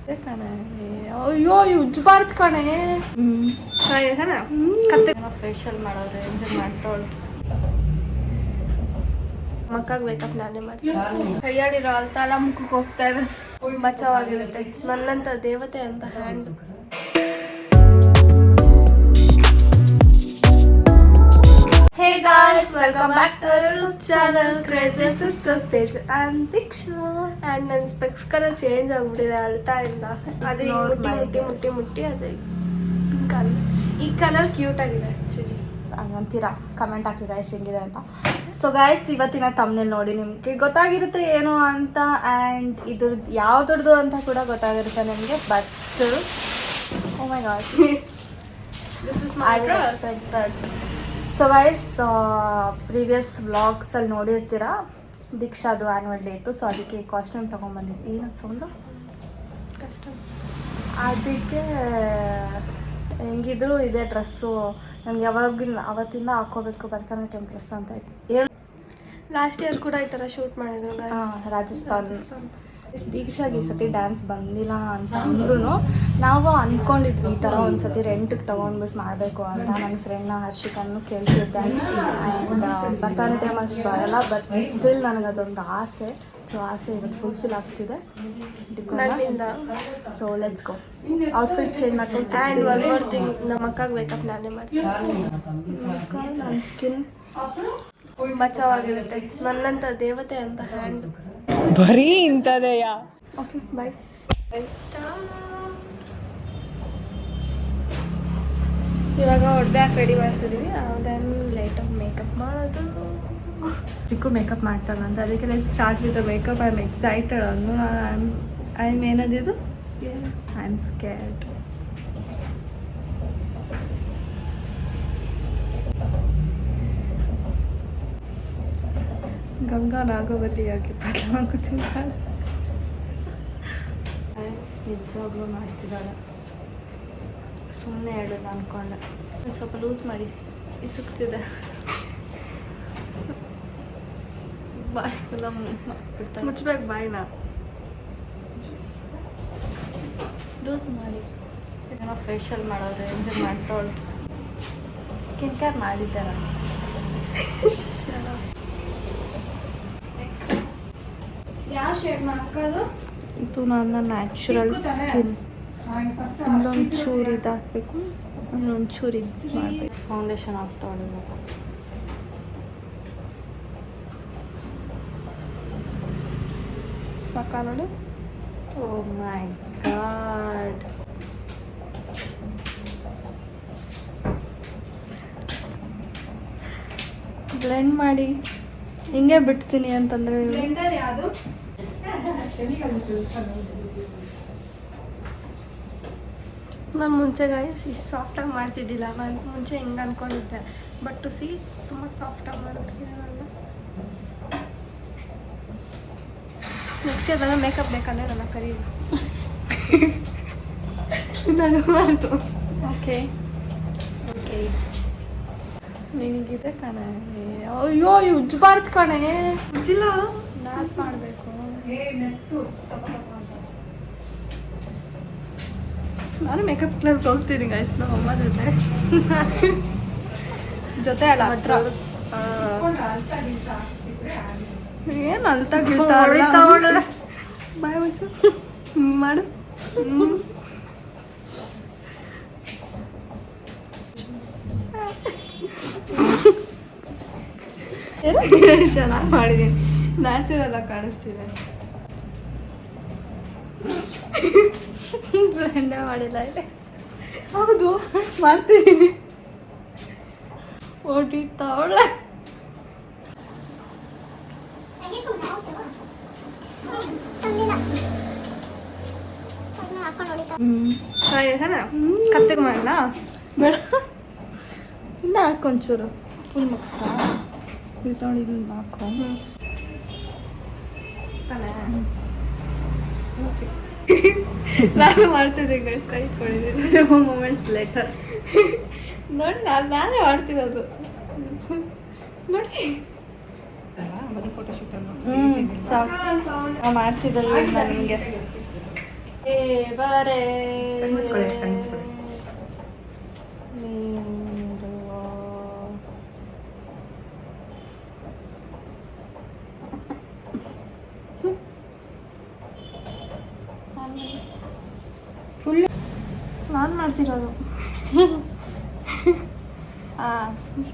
ಕಣೆ ಅಯ್ಯೋ ಉಜ್ಬಾರ್ದು ಕಣೆ. ಕತ್ತೆ ಫೇಶಿಯಲ್ ಮಾಡೋರು ಎಂಜಾಯ್ ಮಾಡ್ತಾವಳು. ಮಕ್ಕಾಗ ಬೇಕಪ್ ನಾನೇ ಮಾಡ್ತೀನಿ. ಕೈಯಾಡಿರೋ ಅಲ್ತ ಎಲ್ಲ ಮುಖಕ್ಕೆ ಹೋಗ್ತಾ ಇದೆ. ಬಚಾವಾಗಿರುತ್ತೆ ನನ್ನಂತ ದೇವತೆ ಅಂತ hand. Hey guys, welcome back to our YouTube channel Crazy Sisters Teju and Diksha. And ನನ್ನ ಸ್ಪೆಕ್ಸ್ ಕಲರ್ ಚೇಂಜ್ ಆಗಿಬಿಟ್ಟಿದೆ ಅಲ್ಟಾ ಇಂದ. ಅದು ಮುಟ್ಟಿ ಅದು ಪಿಂಕ್ ಆಗಿದೆ. ಈ ಕಲರ್ ಕ್ಯೂಟ್ ಆಗಿದೆ ಆ್ಯಕ್ಚುಲಿ. ಹಂಗಂತೀರಾ ಕಮೆಂಟ್ ಹಾಕಿ ಗೈಸ್ ಹೆಂಗಿದೆ ಅಂತ. ಸೊ ಗೈಸ್ ಇವತ್ತಿನ ತಮ್ಮನೇಲಿ ನೋಡಿ ನಿಮಗೆ ಗೊತ್ತಾಗಿರುತ್ತೆ ಏನು ಅಂತ. ಆ್ಯಂಡ್ ಇದ್ರದ್ದು ಯಾವುದ್ರದ್ದು ಅಂತ ಕೂಡ ಗೊತ್ತಾಗಿರುತ್ತೆ ನಿಮಗೆ. But still oh my god, this is my dress. So guys previous ವ್ಲಾಗ್ಸಲ್ಲಿ ನೋಡಿರ್ತೀರ ದೀಕ್ಷಾದು ಆ್ಯನ್ಯುವಲ್ ಡೇ ಇತ್ತು. ಸೊ ಅದಕ್ಕೆ ಕಾಸ್ಟ್ಯೂಮ್ ತೊಗೊಂಬಂದಿದ್ವಿ. ಏನದು ಸೌಂಡು ಕಸ್ಟಮ್. ಅದಕ್ಕೆ ಹೆಂಗಿದ್ರು ಇದೆ ಡ್ರೆಸ್ಸು ನನಗೆ ಅವತ್ತಿಂದ ಹಾಕೋಬೇಕು ಭರತನಾಟ್ಯಂ ಡ್ರೆಸ್ ಅಂತ ಹೇಳಿ. ಲಾಸ್ಟ್ ಇಯರ್ ಕೂಡ ಈ ಥರ ಶೂಟ್ ಮಾಡಿದ್ರು ರಾಜಸ್ಥಾನ್. ದೀಕ್ಷಾಗೆ ಈ ಸತಿ ಡ್ಯಾನ್ಸ್ ಬಂದಿಲ್ಲ ಅಂತ ಅಂದ್ರೂ ನಾವು ಅಂದ್ಕೊಂಡಿದ್ವಿ ಈ ಥರ ಒಂದು ಸತಿ ರೆಂಟಿಗೆ ತೊಗೊಂಡ್ಬಿಟ್ಟು ಮಾಡಬೇಕು ಅಂತ. ನನ್ನ ಫ್ರೆಂಡ್ನ ಹರ್ಷಿಕನ್ನು ಕೇಳ್ತಿದ್ದೆ. ಆ್ಯಂಡ್ ಭರತನಾಟ್ಯಂ ಅಷ್ಟು ಬರಲ್ಲ, ಬಟ್ ಸ್ಟಿಲ್ ನನಗದೊಂದು ಆಸೆ. ಸೊ ಆಸೆ ಇವತ್ತು ಫುಲ್ಫಿಲ್ ಆಗ್ತಿದೆ ನನ್ನಿಂದ. So let's go. Outfit change ಮಾಡ್ಕೊಂಡು. ಆ್ಯಂಡ್ ಒನ್ ಮೋರ್ ಥಿಂಗ್, ನಮ್ಮ ಅಕ್ಕಾಗ ಬೇಕಪ್ ನಾನೇ ಮಾಡ್ತೀನಿ. ನನ್ನ ಸ್ಕಿನ್ ಬಚಾವಾಗಿರುತ್ತೆ ನನ್ನಂತ ದೇವತೆ ಅಂತ ಹ್ಯಾಂಡ್. ಬರೀ ಇಂಥದೆಯಾ? Okay bye. ಇವಾಗ ಒಡ್ಡೆ ಹಾಕಿ ರೆಡಿ ಮಾಡಿಸಿದೀವಿ. ದೆನ್ ಲೈಟಾಗಿ ಮೇಕಪ್ ಮಾಡೋದು. ಇದಕ್ಕೂ ಮೇಕಪ್ ಮಾಡ್ತಾಳೆ ಅಂತ. ಅದಕ್ಕೆ like start with makeup. I am excited ಅನ್ನು. ಐ ಆಮ್ ಏನದಿದು ಐ ಆಮ್ ಸ್ಕೇರ್ಡ್. ಗಂಗಾ ನಾಗವತಿಯಾಗಿ ಬದಲಾಗುತ್ತಿದ್ದಾಳೆ. ನಿಜವಾಗ್ಲೂ ಮಾಡ್ತಿದ್ದಾಳೆ. ಸುಮ್ಮನೆ ಹೇಳೋದು ಅಂದ್ಕೊಂಡೆ. ಸ್ವಲ್ಪ ಲೂಸ್ ಮಾಡಿ ಇಸುಕ್ತಿದೆ. ಬಾಯ್ ಎಲ್ಲ ಬಿಡ್ತಾಳೆ. ಮುಚ್ಚಬೇಕು ಬಾಯಿನ. ಲೂಸ್ ಮಾಡಿ. ಏನೋ ಫೇಶಿಯಲ್ ಮಾಡೋರು ಎಂಜಾಯ್ ಮಾಡ್ತಾವಳು. ಸ್ಕಿನ್ ಕೇರ್ ಮಾಡಿದ್ದೆ ನಾನು. ಯಾವ ಶೇಡ್ ಹಾಕೋದು? ಇದು ನನ್ನ ನ್ಯಾಚುರಲ್ ಸ್ಕಿನ್. ಇಲ್ಲೊಂದು ಚೂರು ಇದು ಹಾಕಬೇಕು, ಇನ್ನೊಂದು ಚೂರು ಇದು ಮಾಡಬೇಕು. ಫೌಂಡೇಶನ್ ಹಾಕ್ತಾವಳು ಇವಾಗ. ಸಾಕಾ ನೋಡಿ. ಓ ಮೈ ಗಾಡ್. ಬ್ಲೆಂಡ್ ಮಾಡಿ ಹಿಂಗೆ ಬಿಡ್ತೀನಿ ಅಂತಂದರೆ ಯಾವುದು ನಾನು ಮುಂಚೆ ಗಾಯ್ಸ್ ಇಷ್ಟು ಸಾಫ್ಟಾಗಿ ಮಾಡ್ತಿದ್ದಿಲ್ಲ. ನಾನು ಮುಂಚೆ ಹೆಂಗೆ ಅಂದ್ಕೊಂಡಿದ್ದೆ. ಬಟ್ ಟು ಸಿ ತುಂಬ ಸಾಫ್ಟಾಗಿ ಮಾಡೋದಕ್ಕೆ ನಾನು. ನೆಕ್ಸ್ಟ್ ಇಯರ್ ನನ್ನ ಮೇಕಪ್ ಬೇಕಂದರೆ ನನ್ನ ಕರೀಲಿ. ನಾನು ಮಾಡ್ತು. Okay okay. ನಿನಗಿದೆ ಕಣೆ. ಅಯ್ಯೋ ಉಜ್ಬಾರ್ದು ಕಣೆ. ಉಜ್ಜಿಲ್ಲ, ನಾಟ್ ಮಾಡಬೇಕು. ನಾನು ಮೇಕಪ್ ಕ್ಲಾಸ್ಗೆ ಹೋಗ್ತೀನಿ ಗೈಸ್ ನಮ್ಮ ಅಮ್ಮ ಜೊತೆ ಅಲ್ಲ ಹತ್ರ. ಏನು ಅಲ್ತಾಗಿರ್ತಾವಳ. ಬಾಯ್ ಮುಚ್ಚು ಮಾಡು. ಚೆನ್ನಾಗಿ ಮಾಡಿದ್ದೀನಿ. ನ್ಯಾಚುರಲ್ ಆಗಿ ಕಾಣಿಸ್ತಿದೆ. ಟ್ರೆಂಡೇ ಮಾಡಿಲ್ಲ ಇದೆ. ಹೌದು ಮಾಡ್ತಿದ್ದೀನಿ. ಹೊಡಿತಾವಳೆ. ಕತ್ತೆಗೆ ಮಾಡಲ ಬೇಡ. ಇಲ್ಲ ಹಾಕೊಂಚೂರು ಫುಲ್ ಮುಖ ಇದು ತೊಗೊಂಡು ಇದನ್ನ ಹಾಕೋ ತಾನೇ. ಓಕೆ ನಾನು ಮಾಡ್ತಿದ್ದೆ ಗೈಸ್. ಕೈ ಇಟ್ಕೊಂಡಿದ್ದೆ ಮೂಮೆಂಟ್ಸ್ ಲೇಟರ್ ನೋಡಿ. ನಾನೇ ಮಾಡ್ತಿರೋದು ನೋಡಿ. ಸಾಕು ಮಾಡ್ತಿದ್ದಲ್ಲಿ ನನಗೆ ಬರೇ ಫುಲ್ ನಾನು ಮಾಡ್ತಿರೋದು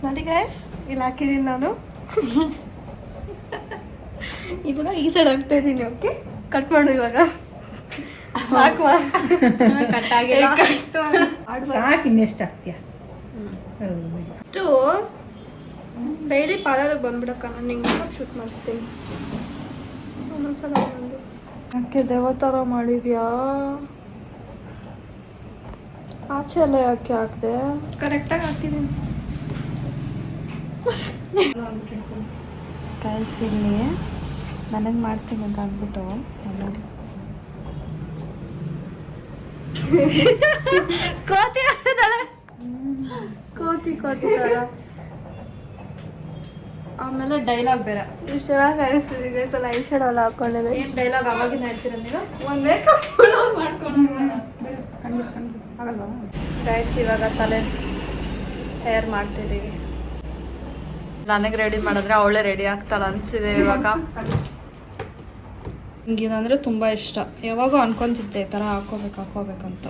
ನೋಡಿ ಗೈಸ್ ಇಲ್ಲಿ ಹಾಕಿದ್ದೀನಿ ನಾನು ಇವಾಗ ಈ ಸೈಡ್ ಹಾಕ್ತಾ ಇದ್ದೀನಿ. ಓಕೆ ಕಟ್ ಮಾಡು ಇವಾಗ. ಸಾಕು, ಇನ್ನೆಷ್ಟು ಹಾಕ್ತೀಯ? ಅಷ್ಟು ಡೈಲಿ ಪಾರ್ಲರ್ಗೆ ಬಂದ್ಬಿಡಕ್ಕ, ನಾನು ನಿಂಗೆ ಮೇಕಪ್ ಶೂಟ್ ಮಾಡಿಸ್ತೀನಿ. ಒಂದೊಂದ್ಸಲ ಬಂದು ಯಾಕೆ ದೇವತಾರ ಮಾಡಿದ್ಯಾ? ಆಚೆ ಎಲ್ಲ ಯಾಕೆ ಹಾಕಿದೆ? ಕರೆಕ್ಟಾಗಿ ಹಾಕಿದ್ದೀನಿ. ಕಳಿಸಿಲ್ಲಿ ನನಗೆ ಮಾಡ್ತೀನಿ ಅಂತ ಅಂದ್ಬಿಟ್ಟು ಕೋತಿ ಕೋತಿ ಕೋತಿ ಥರ. ಆಮೇಲೆ ಡೈಲಾಗ್ ಬೇರೆ ಇಷ್ಟು ಚೆನ್ನಾಗಿ ಕಾಣಿಸ್ತಿದೆ. ಸಲ ಐ ಶಾಡೋ ಎಲ್ಲ ಹಾಕೊಂಡಿದೆ. ಏನು ಡೈಲಾಗ್ ಅವಾಗಿಂದ ಹೇಳ್ತೀರ ನೀವು? ಒಂದು ಮೇಕಪ್ ಮಾಡ್ಕೊಂಡು ಆಗಲ್ವಾ? ಗೈಸ್ ಇವಾಗ ತಲೆ ಹೇರ್ ಮಾಡ್ತಿದ್ದೀವಿ. ನನಗೆ ರೆಡಿ ಮಾಡಿದ್ರೆ ಅವಳೇ ರೆಡಿ ಆಗ್ತಾಳೆ ಅನಿಸಿದೆ ಇವಾಗ. ಹಿಂಗಿದಂದರೆ ತುಂಬ ಇಷ್ಟ. ಯಾವಾಗೂ ಅನ್ಕೊಂತಿದ್ದೆ ಈ ಥರ ಹಾಕೋಬೇಕಂತ.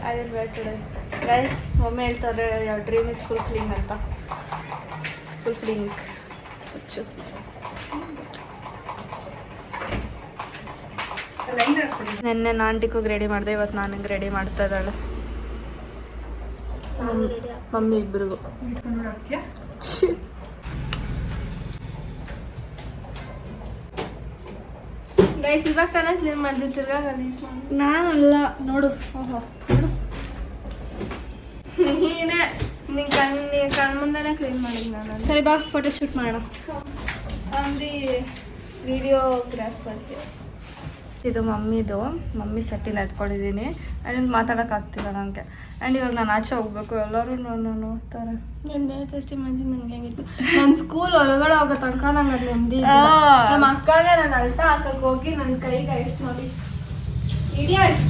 I will wear today. Guys ಒಮ್ಮೆ ಹೇಳ್ತಾರೆ ಯಾವ ಡ್ರೀಮ್ ಇಸ್ ಫುಲ್ಫಿಲಿಂಗ್ ಅಂತ. ಫುಲ್ಫಿಲಿಂಗ್ ಹುಚ್ಚು. ನೆನ್ನೆ ನಾಂಟಿಗೂ ರೆಡಿ ಮಾಡಿದೆ, ಇವತ್ತು ನನಗೆ ರೆಡಿ ಮಾಡ್ತಾ ಇದ್ದಾಳೆ. ಮಮ್ಮಿ ಇಬ್ಬರಿಗೂ. ಗೈಸ್ ಇವಾಗ ತಾನೇ ಕ್ಲೀನ್ ಮಾಡಿದೆ, ತಿರ್ಗಾ ಗಲೀಜ್ ಮಾಡಿ. ನಾನಲ್ಲ ನೋಡು. ಓಹೋ ನೀನೇ ನಿನ್ನ ಕಣ್ಣು ಮುಂದೆನೇ ಕ್ಲೀನ್ ಮಾಡಿದ್ದು ನಾನು. ಸರಿ ಬಾ ಫೋಟೋ ಶೂಟ್ ಮಾಡೋಣ. ಅಂದಿ ವಿಡಿಯೋಗ್ರಾಫರ್. ಇದು ಮಮ್ಮಿದು. ಮಮ್ಮಿ ಸೆಟ್ಟಿನ ಎತ್ಕೊಂಡಿದ್ದೀನಿ. ಆ್ಯಂಡ್ ಮಾತಾಡೋಕ್ಕಾಗ್ತಿಲ್ಲ ನನಗೆ. ಆ್ಯಂಡ್ ಇವಾಗ ನಾನು ಆಚೆ ಹೋಗ್ಬೇಕು. ಎಲ್ಲರೂ ನೋಡ್ತಾರೆ. ನನ್ನ ಜಸ್ಟ್ ಇಮ್ಯಾಜಿನ್ ನಂಗೆ ಹೆಂಗಿತ್ತು. ನನ್ನ ಸ್ಕೂಲ್ ಹೊರಗಡೆ ಹೋಗೋ ತನಕ ನಂಗೆ ಅದು ನೆಮ್ಮದಿ. ನಮ್ಮ ಅಕ್ಕಗೆ ನಾನು ಅಲ್ಟ ಹಾಕಕ್ಕೆ ಹೋಗಿ ನನ್ನ ಕೈಗೆ ಐಸ್ ನೋಡಿ ಇಡಿಯಸ್.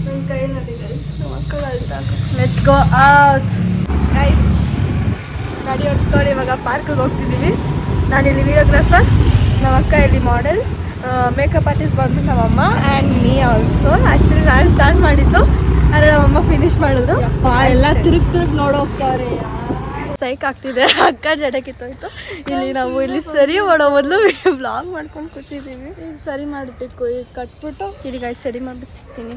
ನನ್ನ ಕೈ ನೋಡಿ ಗೈಸ್, ನಮ್ಮ ಅಕ್ಕಗೆ ಅಲ್ಟ ಹಾಕಕ್ಕೆ. Let's go out. ಗೈಸ್ ಗಾಡಿ ಹೊಡ್ಸ್ಕೊಂಡು ಇವಾಗ ಪಾರ್ಕಿಗೆ ಹೋಗ್ತಿದ್ದೀವಿ. ನಾನಿಲ್ಲಿ ವಿಡಿಯೋಗ್ರಾಫರ್, ನಮ್ಮ ಅಕ್ಕ ಇಲ್ಲಿ ಮಾಡೆಲ್, ಮೇಕಪ್ ಆರ್ಟಿಸ್ಟ್ ಬಂದ್ಬಿಟ್ಟು ನಮ್ಮಮ್ಮ ಆ್ಯಂಡ್ ಮೀ ಆಲ್ಸೋ. ಆ್ಯಕ್ಚುಲಿ ನಾನು ಸ್ಟಾರ್ಟ್ ಮಾಡಿದ್ದು, ಆದರೆ ನಮ್ಮಮ್ಮ ಫಿನಿಶ್ ಮಾಡಿದ್ರು. ಎಲ್ಲ ತಿರುಗಿ ನೋಡೋ ಹೋಗ್ತಾವ್ರೆ. ಸೈಕ್ ಆಗ್ತಿದೆ. ಅಕ್ಕ ಜಡೆ ಕಿತ್ತೋಯ್ತು. ಇಲ್ಲಿ ನಾವು ಇಲ್ಲಿ ಸರಿ ಮಾಡೋ ಮೊದಲು ವ್ಲಾಗ್ ಮಾಡ್ಕೊಂಡು ಕೂತಿದ್ದೀವಿ. ಈಗ ಸರಿ ಮಾಡಬೇಕು. ಈಗ ಕಟ್ಬಿಟ್ಟು ಇಲ್ಲಿ ಗೈಸ್ ಸರಿ ಮಾಡಿಬಿಟ್ಟು ಸಿಗ್ತೀನಿ.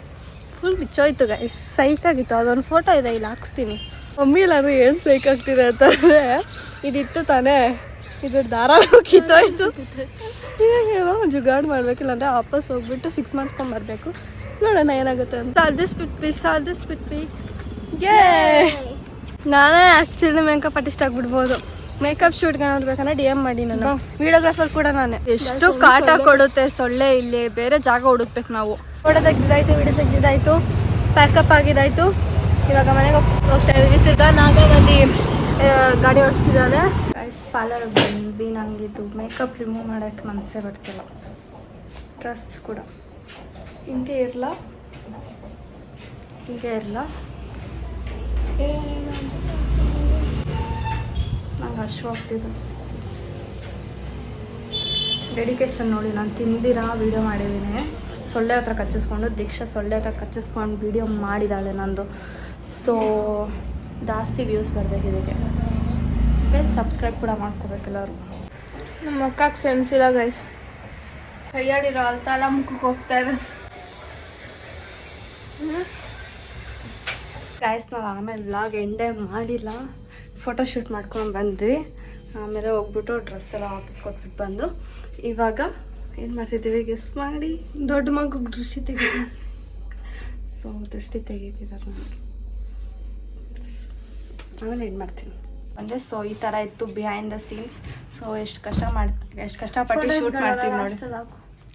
ಫುಲ್ ಬಿಚ್ಚೋಯ್ತು ಗೈಸ್, ಸೈಕ್ ಆಗಿತ್ತು. ಅದೊಂದು ಫೋಟೋ ಇದೆ, ಇಲ್ಲಿ ಹಾಕ್ಸ್ತೀನಿ. ಮಮ್ಮಿ ಎಲ್ಲರೂ ಏನು ಸೈಕ್ ಆಗ್ತಿದೆ ಅಂತಂದರೆ, ಇದಿತ್ತು ತಾನೇ, ಇದು ದಾರ ಕಿತ್ತೋಯ್ತು. ಏನೋ ಜುಗಾಡ್ ಮಾಡಬೇಕಿಲ್ಲ ಅಂದರೆ ವಾಪಸ್ ಹೋಗ್ಬಿಟ್ಟು ಫಿಕ್ಸ್ ಮಾಡಿಸ್ಕೊಂಡು ಬರಬೇಕು. ನೋಡೋಣ ಏನಾಗುತ್ತೆ ಅಂತ. ಸಾಲ್ ದಿಸ್ ಬಿಟ್ವಿ. ನಾನೇ ಆ್ಯಕ್ಚುಲಿ ಮೇಕಪ್ ಆರ್ಟಿಸ್ಟ್ ಆಗಿಬಿಡ್ಬೋದು. ಮೇಕಪ್ ಶೂಟ್ಗೆ ನೋಡ್ಬೇಕಂದ್ರೆ DM ಮಾಡಿ. ನಾನು ವಿಡಿಯೋಗ್ರಾಫರ್ ಕೂಡ ನಾನೇ. ಎಷ್ಟು ಕಾಟ ಕೊಡುತ್ತೆ ಸೊಳ್ಳೆ. ಇಲ್ಲಿ ಬೇರೆ ಜಾಗ ಹುಡುಕ್ಬೇಕು ನಾವು. ಫೋಟೋ ತೆಗ್ದಿದ್ದಾಯ್ತು, ವಿಡಿಯೋ ತೆಗ್ದಿದ್ದಾಯ್ತು, ಪ್ಯಾಕಪ್ ಆಗಿದ್ದಾಯ್ತು. ಇವಾಗ ಮನೆಗೆ ಹೋಗ್ತಾ ಇದ್ದೀವಿ. ತಿರ್ಗಾ ನಾಗಲ್ಲಿ ಗಾಡಿ ಓಡಿಸ್ತಿದ್ದಾನೆ. ಪಾರ್ಲರ್ಗೆ ಬಂದ್ವಿ. ನನಗಿದು ಮೇಕಪ್ ರಿಮೂವ್ ಮಾಡೋಕ್ಕೆ ಮನಸ್ಸೇ ಬರ್ತಿಲ್ಲ. ಡ್ರೆಸ್ ಕೂಡ ಹಿಂಗೆ ಇರಲ್ಲ, ಹೀಗೆ ಇರಲ್ಲ. ನಂಗೆ ಹಶು ಆಗ್ತಿದೆ. ಡೆಡಿಕೇಶನ್ ನೋಡಿ, ನಾನು ತಿಂದಿರಾ ವೀಡಿಯೋ ಮಾಡಿದ್ದೀನಿ. ಸೊಳ್ಳೆ ಹತ್ರ ಕಚ್ಚಿಸ್ಕೊಂಡು, ದೀಕ್ಷಾ ಸೊಳ್ಳೆ ಹತ್ರ ಕಚ್ಚಿಸ್ಕೊಂಡು ವೀಡಿಯೋ ಮಾಡಿದ್ದಾಳೆ ನಂದು. ಸೊ ಜಾಸ್ತಿ ವ್ಯೂಸ್ ಬರಬೇಕು ಇದಕ್ಕೆ. ಸಬ್ಸ್ಕ್ರೈಬ್ ಕೂಡ ಮಾಡ್ಕೋಬೇಕೆಲ್ಲರೂ. ನಮ್ಮ ಅಕ್ಕಗೆ ಸೆನ್ಸ್ ಇಲ್ಲ ಗೈಸ್. ಕೈಯಾಡಿರೋ ಅಲ್ತ ಎಲ್ಲ ಮುಖಕ್ಕೆ ಹೋಗ್ತಾ ಇದೆ. ಗೈಸ್ ನಾವು ಆಮೇಲೆ ವ್ಲಾಗ್ ಎಂಡೇ ಮಾಡಿಲ್ಲ. ಫೋಟೋ ಶೂಟ್ ಮಾಡ್ಕೊಂಡು ಬಂದ್ವಿ. ಆಮೇಲೆ ಹೋಗ್ಬಿಟ್ಟು ಡ್ರೆಸ್ ಎಲ್ಲ ವಾಪಸ್ ಕೊಟ್ಬಿಟ್ಟು ಬಂದರು. ಇವಾಗ ಏನು ಮಾಡ್ತಿದ್ದೀವಿ ಗೆಸ್ ಮಾಡಿ. ದೊಡ್ಡ ಮಗು ದೃಷ್ಟಿ ತೆಗೀತಿ. ಸೊ ದೃಷ್ಟಿ ತೆಗೀತಿದ್ದಾರೆ ನನಗೆ. ಆಮೇಲೆ ಏನು ಮಾಡ್ತೀನಿ ಅಂದರೆ, ಸೊ ಈ ಥರ ಇತ್ತು ಬಿಹೈಂಡ್ ದ ಸೀನ್ಸ್. ಸೊ ಎಷ್ಟು ಕಷ್ಟಪಟ್ಟು ಶೂಟ್ ಮಾಡ್ತೀವಿ ನೋಡಿ.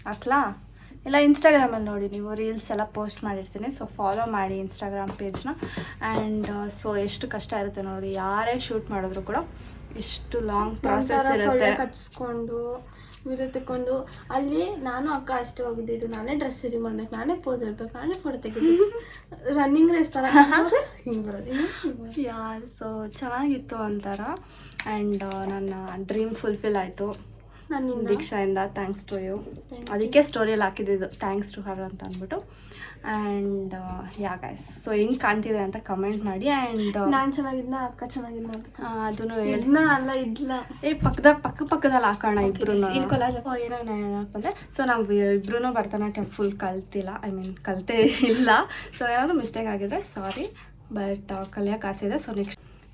ಹಾಕ್ಲಾ? ಇಲ್ಲ ಇನ್ಸ್ಟಾಗ್ರಾಮಲ್ಲಿ ನೋಡಿ ನೀವು ರೀಲ್ಸ್ ಎಲ್ಲ ಪೋಸ್ಟ್ ಮಾಡಿರ್ತೀನಿ. ಸೊ ಫಾಲೋ ಮಾಡಿ ಇನ್ಸ್ಟಾಗ್ರಾಮ್ ಪೇಜ್ನ. ಆ್ಯಂಡ್ ಸೊ ಎಷ್ಟು ಕಷ್ಟ ಇರುತ್ತೆ ನೋಡಿ, ಯಾರೇ ಶೂಟ್ ಮಾಡಿದ್ರು ಕೂಡ ಎಷ್ಟು ಲಾಂಗ್ ಪ್ರಾಸೆಸ್ ಇರುತ್ತೆ. ಕಚ್ಕೊಂಡು ವಿಡಿಯೋ ತಗೊಂಡು ಅಲ್ಲಿ ನಾನು ಅಕ್ಕ ಅಷ್ಟೇ ಹೋಗಿದ್ದು, ನಾನೇ ಡ್ರೆಸ್ ಸರಿ ಮಾಡ್ಬೇಕು, ನಾನೇ ಪೋಸ್ ಇಡ್ಬೇಕು, ನಾನೇ ಫೋಟೋ ತೆಗಿಬೇಕು, ರನ್ನಿಂಗ್ ರೇಸ್ ಥರ ಹಿಂಗೆ ಬರೋದು. ಯಾರು ಸೊ ಚೆನ್ನಾಗಿತ್ತು ಒಂಥರ. ಆ್ಯಂಡ್ ನನ್ನ ಡ್ರೀಮ್ ಫುಲ್ಫಿಲ್ ಆಯಿತು ನನ್ನಿಂದ. ದೀಕ್ಷಾಯಿಂದ. Thanks to you. ಅದಕ್ಕೆ ಸ್ಟೋರಿಯಲ್ಲಿ ಹಾಕಿದ್ದು ಥ್ಯಾಂಕ್ಸ್ ಟು ಹರ್ ಅಂತ ಅಂದ್ಬಿಟ್ಟು. ಆ್ಯಂಡ್ ಯಾ ಗೈಸ್, ಸೊ ಹೆಂಗೆ ಕಾಣ್ತಿದೆ ಅಂತ ಕಮೆಂಟ್ ಮಾಡಿ. ಆ್ಯಂಡ್ ನಾನು ಚೆನ್ನಾಗಿದ್ನ ಅಕ್ಕ ಚೆನ್ನಾಗಿದ್ನ ಅಂತ ಅದನ್ನು ಇದ್ನ ಅಲ್ಲ ಇದ್ಲ ಪಕ್ಕದಲ್ಲಿ ಹಾಕೋಣ ಇಬ್ರು. ಇಲ್ಲಿ ಕೊಲಾಜ್ ಏನೋ ಹೇಳಕ್ ಬಂದೆ. ಸೊ ನಾವು ಇಬ್ರು ಭರತನಾಟ್ಯ ಫುಲ್ ಕಲ್ತಿಲ್ಲ, ಐ ಮೀನ್ ಕಲ್ತೇ ಇಲ್ಲ. ಸೊ ಏನಾದರೂ ಮಿಸ್ಟೇಕ್ ಆಗಿದ್ರೆ ಸಾರಿ, ಬಟ್ ಕಲಿಯೋಕೆ ಆಸೆ ಇದೆ.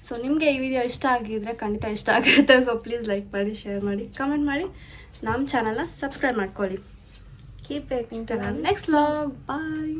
ಸೊ ನಿಮಗೆ ಈ ವಿಡಿಯೋ ಇಷ್ಟ ಆಗಿದ್ರೆ ಖಂಡಿತ ಇಷ್ಟ ಆಗುತ್ತೆ. ಸೊ ಪ್ಲೀಸ್ ಲೈಕ್ ಮಾಡಿ, ಶೇರ್ ಮಾಡಿ, ಕಮೆಂಟ್ ಮಾಡಿ, ನಮ್ಮ ಚಾನಲ್ನ ಸಬ್ಸ್ಕ್ರೈಬ್ ಮಾಡ್ಕೊಳ್ಳಿ. Keep waiting to next vlog. Bye.